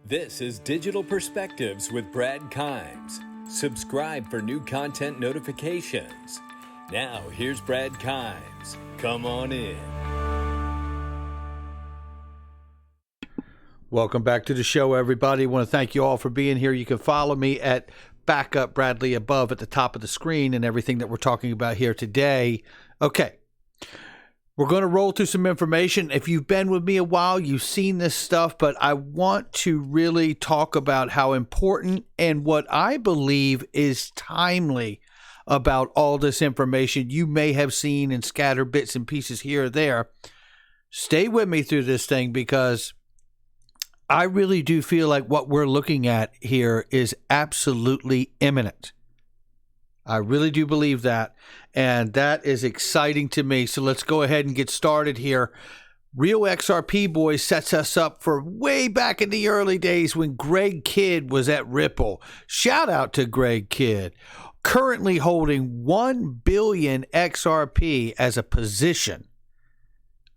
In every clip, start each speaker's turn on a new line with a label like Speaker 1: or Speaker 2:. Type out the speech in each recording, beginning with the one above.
Speaker 1: This is Digital Perspectives with Brad Kimes. Subscribe for new content notifications. Now, here's Brad Kimes. Come on in.
Speaker 2: Welcome back to the show, everybody. I want to thank you all for being here. You can follow me at Backup Bradley above at the top of the screen and everything that we're talking about here today. Okay. We're going to roll through some information. If you've been with me a while, you've seen this stuff, but I want to really talk about how important and what I believe is timely about all this information you may have seen in scattered bits and pieces here or there. Stay with me through this thing because I really do feel like what we're looking at here is absolutely imminent. I really do believe that, and that is exciting to me. So let's go ahead and get started here. Real XRP Boy sets us up for way back in the early days when Greg Kidd was at Ripple. Shout out to Greg Kidd, currently holding 1 billion XRP as a position.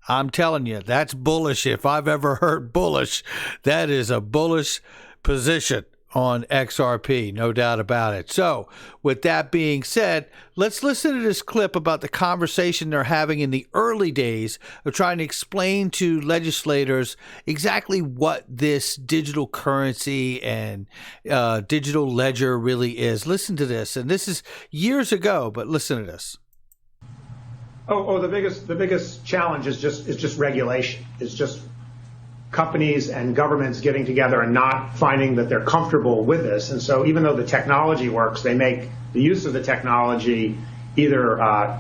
Speaker 2: I'm telling you, that's bullish. If I've ever heard bullish, that is a bullish position on XRP, no doubt about it. So with that being said, let's listen to this clip about the conversation they're having in the early days of trying to explain to legislators exactly what this digital currency and digital ledger really is. Listen to this. And this is years ago, but listen to this.
Speaker 3: The biggest challenge is just regulation. It's just companies and governments getting together and not finding that they're comfortable with this. And so even though the technology works, they make the use of the technology either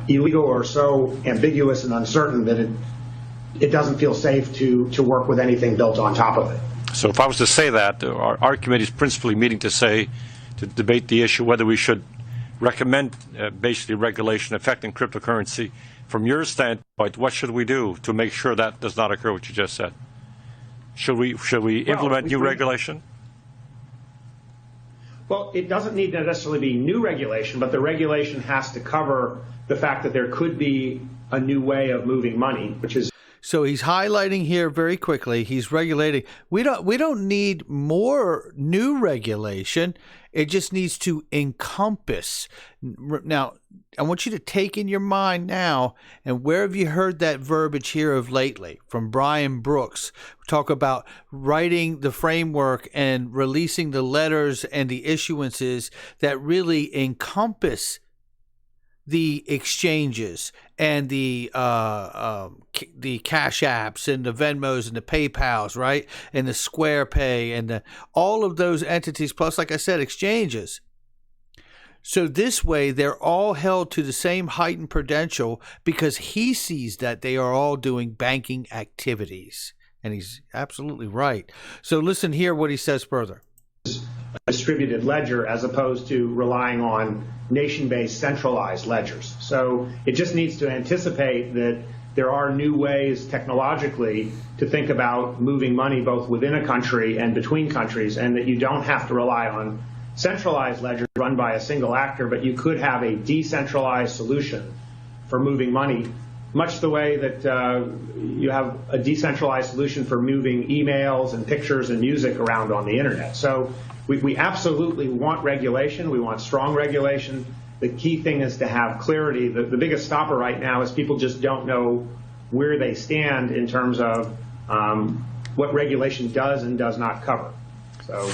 Speaker 3: illegal or so ambiguous and uncertain that it doesn't feel safe to work with anything built on top of it.
Speaker 4: So if I was to say that, our committee is principally meeting to debate the issue whether we should recommend basically regulation affecting cryptocurrency. From your standpoint, what should we do to make sure that does not occur, what you just said? Should we implement new regulation?
Speaker 3: Well, it doesn't need to necessarily be new regulation, but the regulation has to cover the fact that there could be a new way of moving money, which is.
Speaker 2: So he's highlighting here very quickly. He's regulating. We don't need more new regulation. It just needs to encompass. Now, I want you to take in your mind now, and where have you heard that verbiage here of lately? From Brian Brooks. Talk about writing the framework and releasing the letters and the issuances that really encompass the exchanges and the Cash Apps and the Venmos and the PayPals, right? And the Square Pay and all of those entities, plus, like I said, exchanges. So this way, they're all held to the same heightened prudential because he sees that they are all doing banking activities. And he's absolutely right. So listen here what he says further.
Speaker 3: A distributed ledger as opposed to relying on nation-based centralized ledgers. So it just needs to anticipate that there are new ways technologically to think about moving money both within a country and between countries, and that you don't have to rely on centralized ledgers run by a single actor, but you could have a decentralized solution for moving money, much the way that you have a decentralized solution for moving emails and pictures and music around on the internet. So we absolutely want regulation. We want strong regulation. The key thing is to have clarity. The biggest stopper right now is people just don't know where they stand in terms of what regulation does and does not cover. So.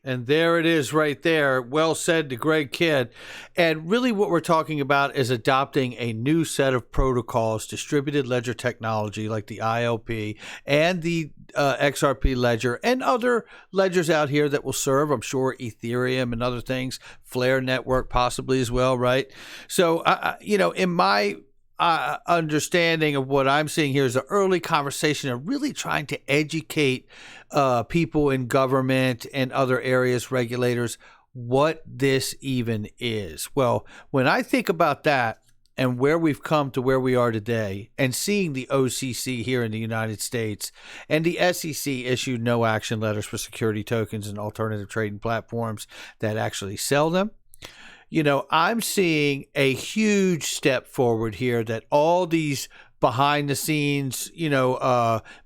Speaker 2: And there it is right there. Well said to Greg Kidd. And really what we're talking about is adopting a new set of protocols, distributed ledger technology like the ILP and the XRP ledger and other ledgers out here that will serve, I'm sure, Ethereum and other things, Flare network possibly as well, right? So, in my understanding of what I'm seeing here is an early conversation of really trying to educate people in government and other areas, regulators, what this even is. Well, when I think about that and where we've come to where we are today and seeing the OCC here in the United States and the SEC issued no action letters for security tokens and alternative trading platforms that actually sell them, I'm seeing a huge step forward here that all these behind the scenes,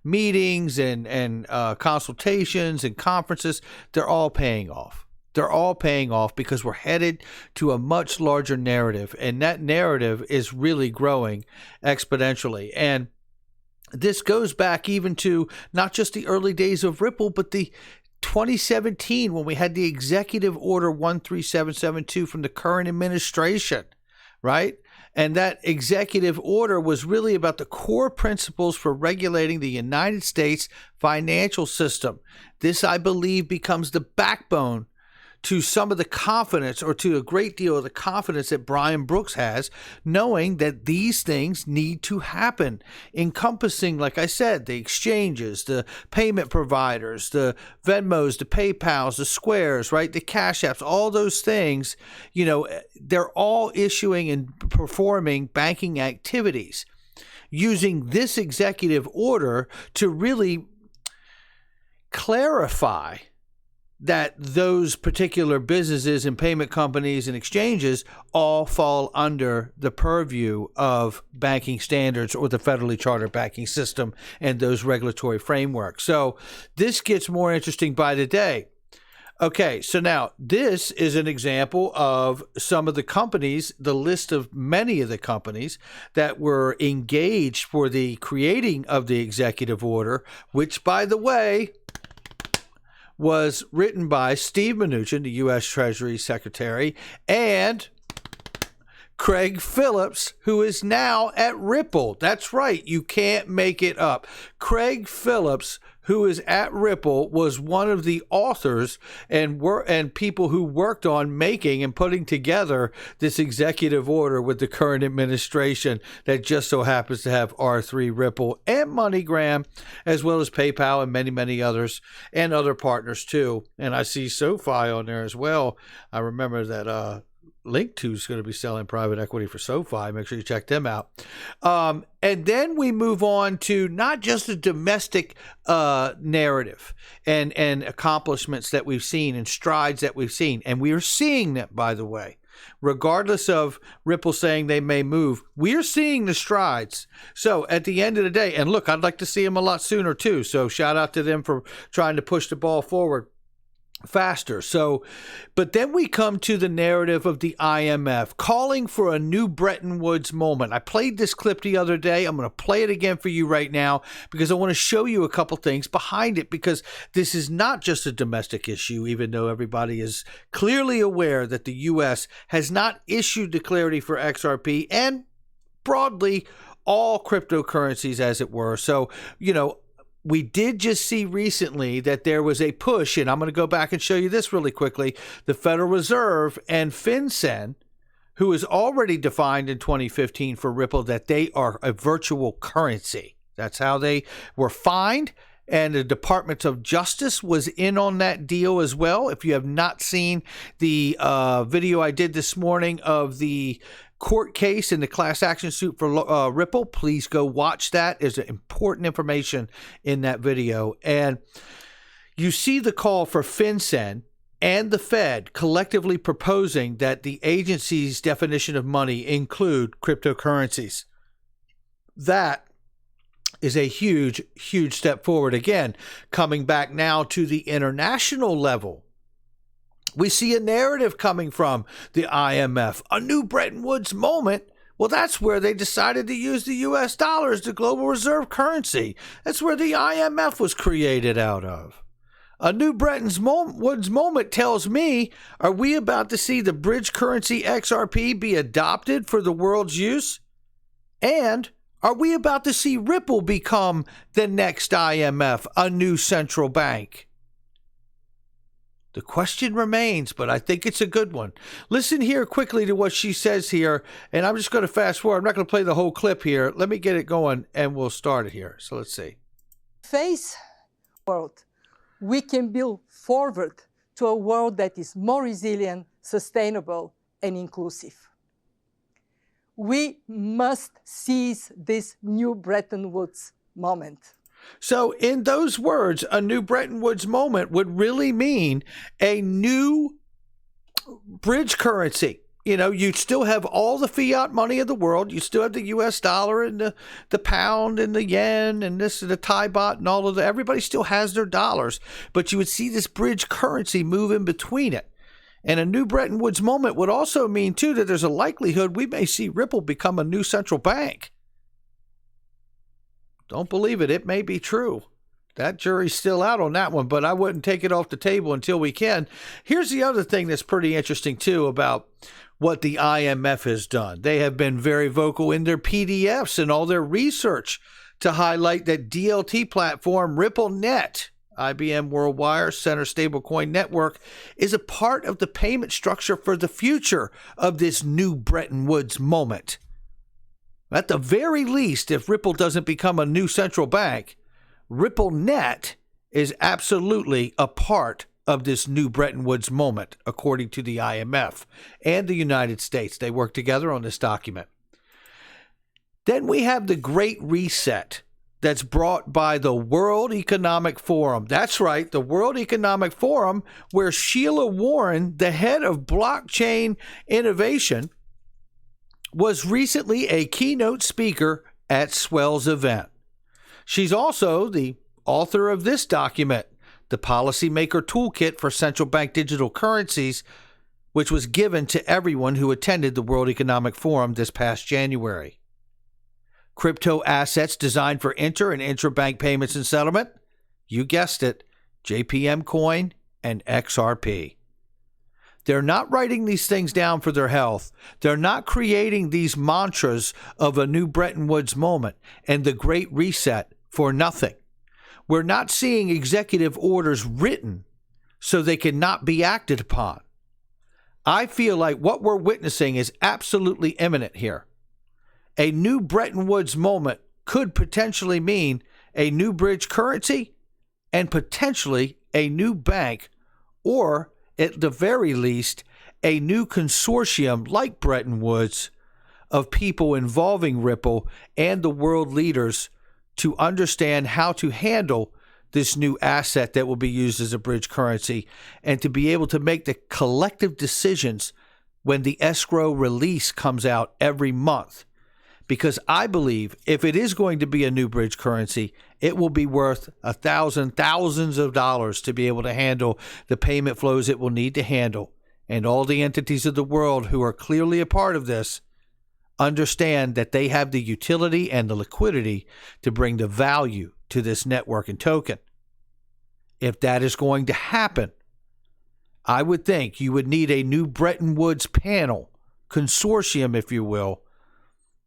Speaker 2: meetings and consultations and conferences, they're all paying off. They're all paying off because we're headed to a much larger narrative, and that narrative is really growing exponentially. And this goes back even to not just the early days of Ripple, but the 2017 when we had the executive order 13772 from the current administration, right? And that executive order was really about the core principles for regulating the United States financial system. This, I believe, becomes the backbone to some of the confidence, or to a great deal of the confidence that Brian Brooks has, knowing that these things need to happen, encompassing, like I said, the exchanges, the payment providers, the Venmos, the PayPals, the Squares, right, the Cash Apps, all those things, they're all issuing and performing banking activities using this executive order to really clarify that those particular businesses and payment companies and exchanges all fall under the purview of banking standards or the federally chartered banking system and those regulatory frameworks. So this gets more interesting by the day. Okay, so now this is an example of some of the companies, the list of many of the companies that were engaged for the creating of the executive order, which, by the way, was written by Steve Mnuchin, the U.S. Treasury Secretary, and Craig Phillips, who is now at Ripple. That's right. You can't make it up. Craig Phillips, who is at Ripple, was one of the authors and people who worked on making and putting together this executive order with the current administration that just so happens to have R3 Ripple and MoneyGram, as well as PayPal and many, many others and other partners too. And I see SoFi on there as well. I remember that Link2 is going to be selling private equity for SoFi. Make sure you check them out. And then we move on to not just the domestic narrative and accomplishments that we've seen and strides that we've seen. And we are seeing that, by the way, regardless of Ripple saying they may move, we're seeing the strides. So at the end of the day, and look, I'd like to see them a lot sooner too. So shout out to them for trying to push the ball forward faster. So, but then we come to the narrative of the IMF calling for a new Bretton Woods moment. I played this clip the other day. I'm going to play it again for you right now because I want to show you a couple things behind it, because this is not just a domestic issue, even though everybody is clearly aware that the U.S. has not issued the clarity for XRP and broadly all cryptocurrencies, as it were. So, we did just see recently that there was a push, and I'm going to go back and show you this really quickly. The Federal Reserve and FinCEN, who is already defined in 2015 for Ripple that they are a virtual currency. That's how they were fined. And the Department of Justice was in on that deal as well. If you have not seen the video I did this morning of the court case and the class action suit for Ripple, please go watch that. There's important information in that video. And you see the call for FinCEN and the Fed collectively proposing that the agency's definition of money include cryptocurrencies. That is a huge, huge step forward. Again, coming back now to the international level, we see a narrative coming from the IMF, a new Bretton Woods moment. Well, that's where they decided to use the U.S. dollar as the global reserve currency. That's where the IMF was created out of. A new Bretton Woods moment tells me, are we about to see the bridge currency XRP be adopted for the world's use? And are we about to see Ripple become the next IMF, a new central bank? The question remains, but I think it's a good one. Listen here quickly to what she says here, and I'm just going to fast forward. I'm not going to play the whole clip here. Let me get it going, and we'll start it here. So let's see.
Speaker 5: Face world, we can build forward to a world that is more resilient, sustainable, and inclusive. We must seize this new Bretton Woods moment.
Speaker 2: So in those words, a new Bretton Woods moment would really mean a new bridge currency you'd still have all the fiat money of the world. You still have the U.S. dollar and the pound and the yen and the Thai baht and all of everybody still has their dollars. But you would see this bridge currency move in between it. And a new Bretton Woods moment would also mean, too, that there's a likelihood we may see Ripple become a new central bank. Don't believe it. It may be true. That jury's still out on that one, but I wouldn't take it off the table until we can. Here's the other thing that's pretty interesting, too, about what the IMF has done. They have been very vocal in their PDFs and all their research to highlight that DLT platform RippleNet, IBM Worldwire Center Stablecoin Network, is a part of the payment structure for the future of this new Bretton Woods moment. At the very least, if Ripple doesn't become a new central bank, RippleNet is absolutely a part of this new Bretton Woods moment, according to the IMF and the United States. They work together on this document. Then we have the Great Reset that's brought by the World Economic Forum. That's right, the World Economic Forum, where Sheila Warren, the head of blockchain innovation, was recently a keynote speaker at Swell's event. She's also the author of this document, the Policymaker Toolkit for Central Bank Digital Currencies, which was given to everyone who attended the World Economic Forum this past January. Crypto assets designed for inter and intra-bank payments and settlement? You guessed it, JPM Coin and XRP. They're not writing these things down for their health. They're not creating these mantras of a new Bretton Woods moment and the Great Reset for nothing. We're not seeing executive orders written so they cannot be acted upon. I feel like what we're witnessing is absolutely imminent here. A new Bretton Woods moment could potentially mean a new bridge currency and potentially a new bank, or at the very least, a new consortium like Bretton Woods of people involving Ripple and the world leaders to understand how to handle this new asset that will be used as a bridge currency and to be able to make the collective decisions when the escrow release comes out every month. Because I believe if it is going to be a new bridge currency, it will be worth thousands of dollars to be able to handle the payment flows it will need to handle. And all the entities of the world who are clearly a part of this understand that they have the utility and the liquidity to bring the value to this network and token. If that is going to happen, I would think you would need a new Bretton Woods panel, consortium, if you will,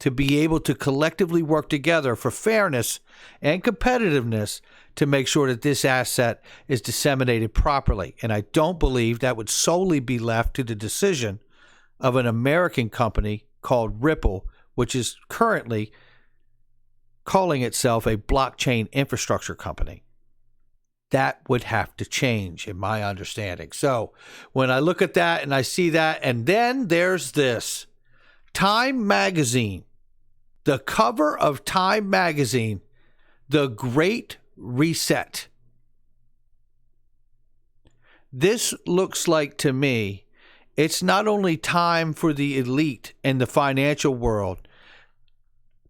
Speaker 2: to be able to collectively work together for fairness and competitiveness to make sure that this asset is disseminated properly. And I don't believe that would solely be left to the decision of an American company called Ripple, which is currently calling itself a blockchain infrastructure company. That would have to change, in my understanding. So when I look at that and I see that, and then there's this Time Magazine, the cover of Time Magazine, The Great Reset. This looks like, to me, it's not only time for the elite in the financial world,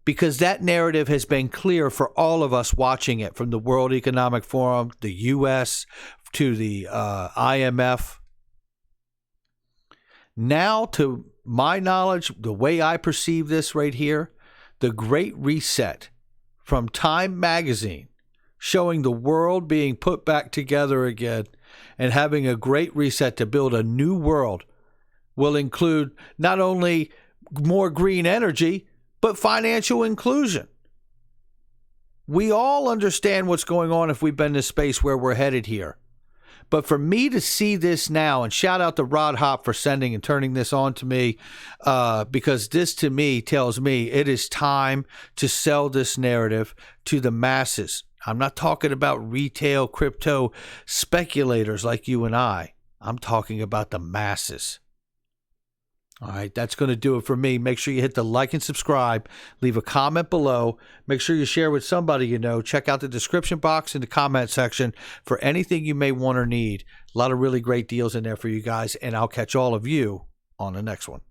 Speaker 2: because that narrative has been clear for all of us watching it, from the World Economic Forum, the U.S., to the IMF. Now, to my knowledge, the way I perceive this right here, the Great Reset from Time Magazine, showing the world being put back together again and having a great reset to build a new world, will include not only more green energy, but financial inclusion. We all understand what's going on if we've been in this space where we're headed here. But for me to see this now, and shout out to Rod Hop for sending and turning this on to me, because this to me tells me it is time to sell this narrative to the masses. I'm not talking about retail crypto speculators like you and I. I'm talking about the masses. All right, that's going to do it for me. Make sure you hit the like and subscribe. Leave a comment below. Make sure you share with somebody you know. Check out the description box in the comment section for anything you may want or need. A lot of really great deals in there for you guys, and I'll catch all of you on the next one.